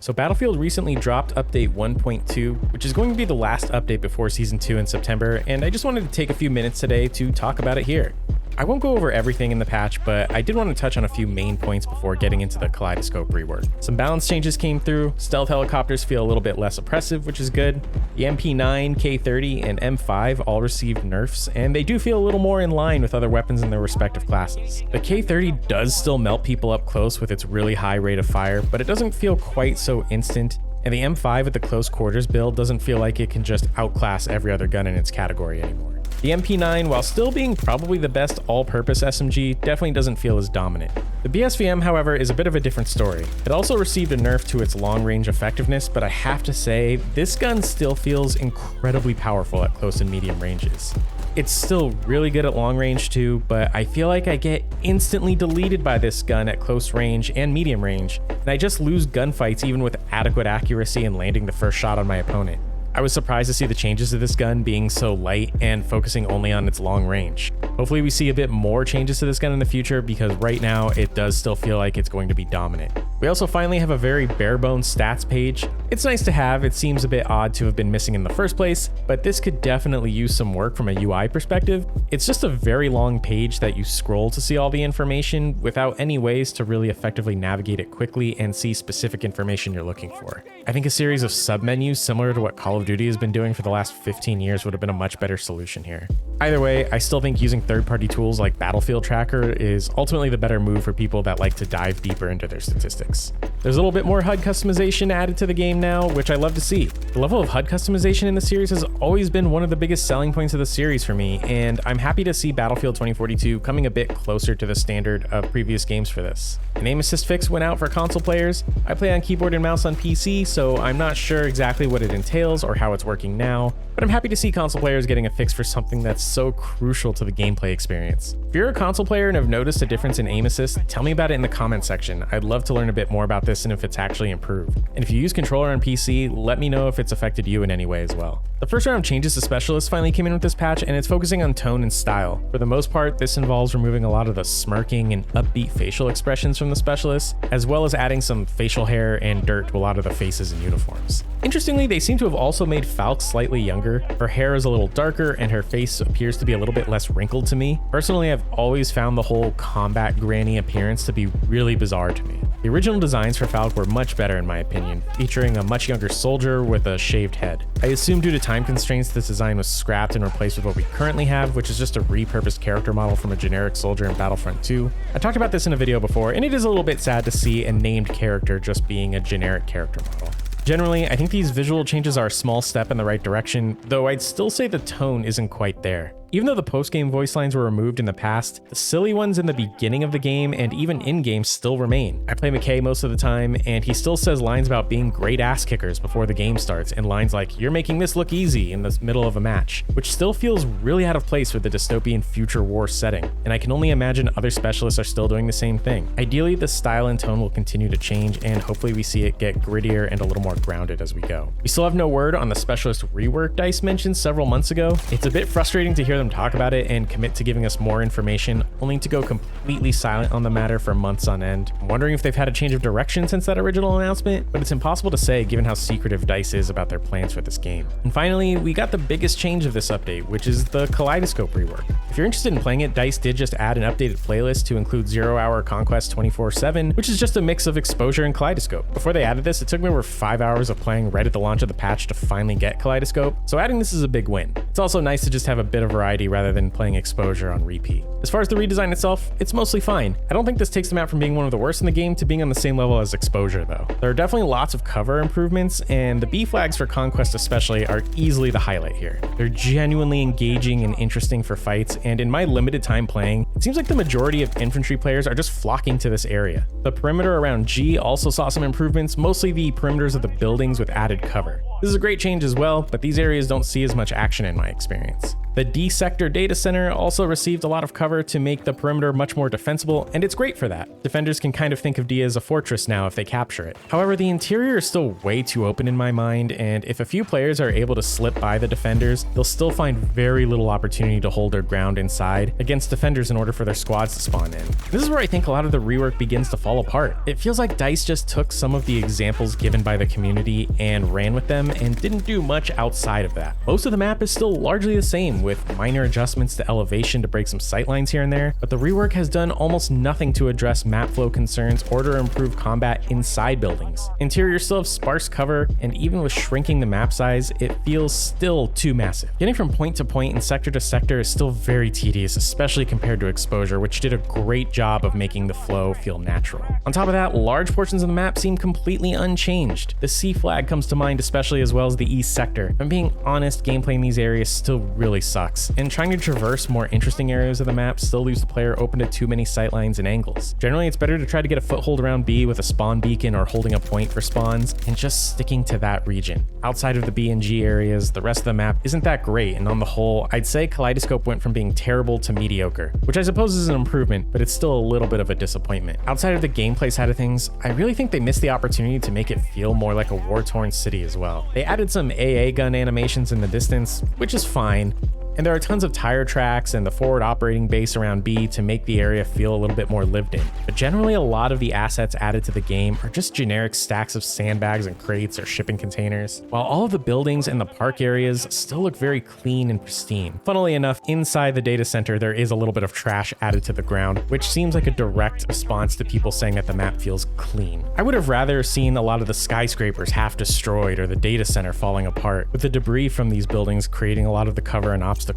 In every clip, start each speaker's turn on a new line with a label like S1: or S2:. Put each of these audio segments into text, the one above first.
S1: So Battlefield recently dropped update 1.2, which is going to be the last update before Season 2 in September, and I just wanted to take a few minutes today to talk about it here. I won't go over everything in the patch, but I did want to touch on a few main points before getting into the Kaleidoscope rework. Some balance changes came through, stealth helicopters feel a little bit less oppressive, which is good. The MP9, K30, and M5 all received nerfs, and they do feel a little more in line with other weapons in their respective classes. The K30 does still melt people up close with its really high rate of fire, but it doesn't feel quite so instant, and the M5 with the close quarters build doesn't feel like it can just outclass every other gun in its category anymore. The MP9, while still being probably the best all-purpose SMG, definitely doesn't feel as dominant. The BSVM, however, is a bit of a different story. It also received a nerf to its long-range effectiveness, but I have to say, this gun still feels incredibly powerful at close and medium ranges. It's still really good at long range too, but I feel like I get instantly deleted by this gun at close range and medium range, and I just lose gunfights even with adequate accuracy and landing the first shot on my opponent. I was surprised to see the changes to this gun being so light and focusing only on its long range. Hopefully we see a bit more changes to this gun in the future, because right now it does still feel like it's going to be dominant. We also finally have a very bare bones stats page. It's nice to have, it seems a bit odd to have been missing in the first place, but this could definitely use some work from a UI perspective. It's just a very long page that you scroll to see all the information without any ways to really effectively navigate it quickly and see specific information you're looking for. I think a series of submenus similar to what Call of Duty has been doing for the last 15 years would have been a much better solution here. Either way, I still think using third-party tools like Battlefield Tracker is ultimately the better move for people that like to dive deeper into their statistics. There's a little bit more HUD customization added to the game now, which I love to see. The level of HUD customization in the series has always been one of the biggest selling points of the series for me, and I'm happy to see Battlefield 2042 coming a bit closer to the standard of previous games for this. An aim assist fix went out for console players. I play on keyboard and mouse on PC, so I'm not sure exactly what it entails or how it's working now, but I'm happy to see console players getting a fix for something that's so crucial to the gameplay experience. If you're a console player and have noticed a difference in aim assist, tell me about it in the comment section. I'd love to learn a bit more about this and if it's actually improved. And if you use controller on PC, let me know if it's affected you in any way as well. The first round of changes to specialists finally came in with this patch, and it's focusing on tone and style. For the most part, this involves removing a lot of the smirking and upbeat facial expressions from the specialists, as well as adding some facial hair and dirt to a lot of the faces and uniforms. Interestingly, they seem to have also made Falk slightly younger. Her hair is a little darker and her face appears to be a little bit less wrinkled to me. Personally, I've always found the whole combat granny appearance to be really bizarre to me. The original designs for Falk were much better in my opinion, featuring a much younger soldier with a shaved head. I assume due to time constraints this design was scrapped and replaced with what we currently have, which is just a repurposed character model from a generic soldier in Battlefront 2. I talked about this in a video before, and it is a little bit sad to see a named character just being a generic character model. Generally, I think these visual changes are a small step in the right direction, though I'd still say the tone isn't quite there. Even though the post-game voice lines were removed in the past, the silly ones in the beginning of the game and even in-game still remain. I play McKay most of the time, and he still says lines about being great ass kickers before the game starts, and lines like, "You're making this look easy" in the middle of a match, which still feels really out of place with the dystopian future war setting, and I can only imagine other specialists are still doing the same thing. Ideally, the style and tone will continue to change, and hopefully we see it get grittier and a little more grounded as we go. We still have no word on the specialist rework dice mentioned several months ago. It's a bit frustrating to hear them talk about it and commit to giving us more information, only to go completely silent on the matter for months on end. I'm wondering if they've had a change of direction since that original announcement, but it's impossible to say given how secretive DICE is about their plans for this game. And finally, we got the biggest change of this update, which is the Kaleidoscope rework. If you're interested in playing it, DICE did just add an updated playlist to include 0 Hour Conquest 24/7, which is just a mix of exposure and Kaleidoscope. Before they added this, it took me over 5 hours of playing right at the launch of the patch to finally get Kaleidoscope, so adding this is a big win. It's also nice to just have a bit of variety rather than playing exposure on repeat. As far as the redesign itself, it's mostly fine. I don't think this takes them out from being one of the worst in the game to being on the same level as exposure though. There are definitely lots of cover improvements, and the B flags for Conquest especially are easily the highlight here. They're genuinely engaging and interesting for fights, and in my limited time playing, it seems like the majority of infantry players are just flocking to this area. The perimeter around G also saw some improvements, mostly the perimeters of the buildings with added cover. This is a great change as well, but these areas don't see as much action in my experience. The D sector data center also received a lot of cover to make the perimeter much more defensible, and it's great for that. Defenders can kind of think of D as a fortress now if they capture it. However, the interior is still way too open in my mind, and if a few players are able to slip by the defenders, they'll still find very little opportunity to hold their ground inside against defenders in order for their squads to spawn in. This is where I think a lot of the rework begins to fall apart. It feels like DICE just took some of the examples given by the community and ran with them and didn't do much outside of that. Most of the map is still largely the same, with minor adjustments to elevation to break some sightlines here and there, but the rework has done almost nothing to address map flow concerns or to improve combat inside buildings. Interior still have sparse cover, and even with shrinking the map size, it feels still too massive. Getting from point to point and sector to sector is still very tedious, especially compared to Exposure, which did a great job of making the flow feel natural. On top of that, large portions of the map seem completely unchanged. The C flag comes to mind especially, as well as the East sector. If I'm being honest, gameplay in these areas still really sucks, and trying to traverse more interesting areas of the map still leaves the player open to too many sightlines and angles. Generally, it's better to try to get a foothold around B with a spawn beacon or holding a point for spawns, and just sticking to that region. Outside of the B and G areas, the rest of the map isn't that great, and on the whole, I'd say Kaleidoscope went from being terrible to mediocre, which I suppose is an improvement, but it's still a little bit of a disappointment. Outside of the gameplay side of things, I really think they missed the opportunity to make it feel more like a war-torn city as well. They added some AA gun animations in the distance, which is fine, and there are tons of tire tracks and the forward operating base around B to make the area feel a little bit more lived in. But generally, a lot of the assets added to the game are just generic stacks of sandbags and crates or shipping containers, while all of the buildings and the park areas still look very clean and pristine. Funnily enough, inside the data center, there is a little bit of trash added to the ground, which seems like a direct response to people saying that the map feels clean. I would have rather seen a lot of the skyscrapers half destroyed or the data center falling apart, with the debris from these buildings creating a lot of the cover and obstacles.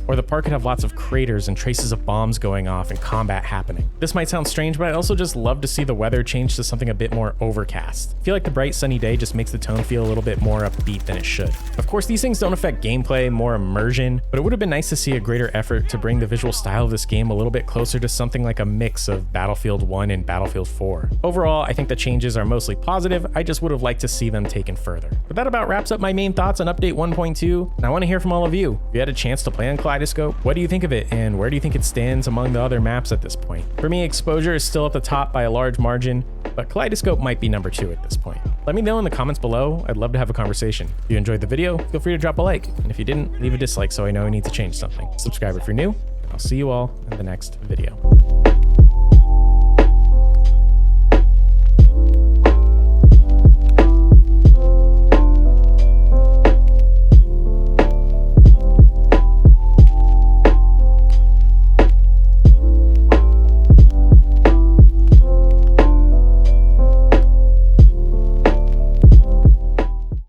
S1: Or the park could have lots of craters and traces of bombs going off and combat happening. This might sound strange, but I'd also just love to see the weather change to something a bit more overcast. I feel like the bright sunny day just makes the tone feel a little bit more upbeat than it should. Of course, these things don't affect gameplay, more immersion, but it would have been nice to see a greater effort to bring the visual style of this game a little bit closer to something like a mix of Battlefield 1 and Battlefield 4. Overall, I think the changes are mostly positive. I just would have liked to see them taken further. But that about wraps up my main thoughts on Update 1.2, and I want to hear from all of you. If you had a chance to play on Kaleidoscope, what do you think of it, and where do you think it stands among the other maps at this point? For me, Exposure is still at the top by a large margin, but Kaleidoscope might be number 2 at this point. Let me know in the comments below. I'd love to have a conversation. If you enjoyed the video, feel free to drop a like, and if you didn't, leave a dislike so I know I need to change something. Subscribe if you're new, and I'll see you all in the next video.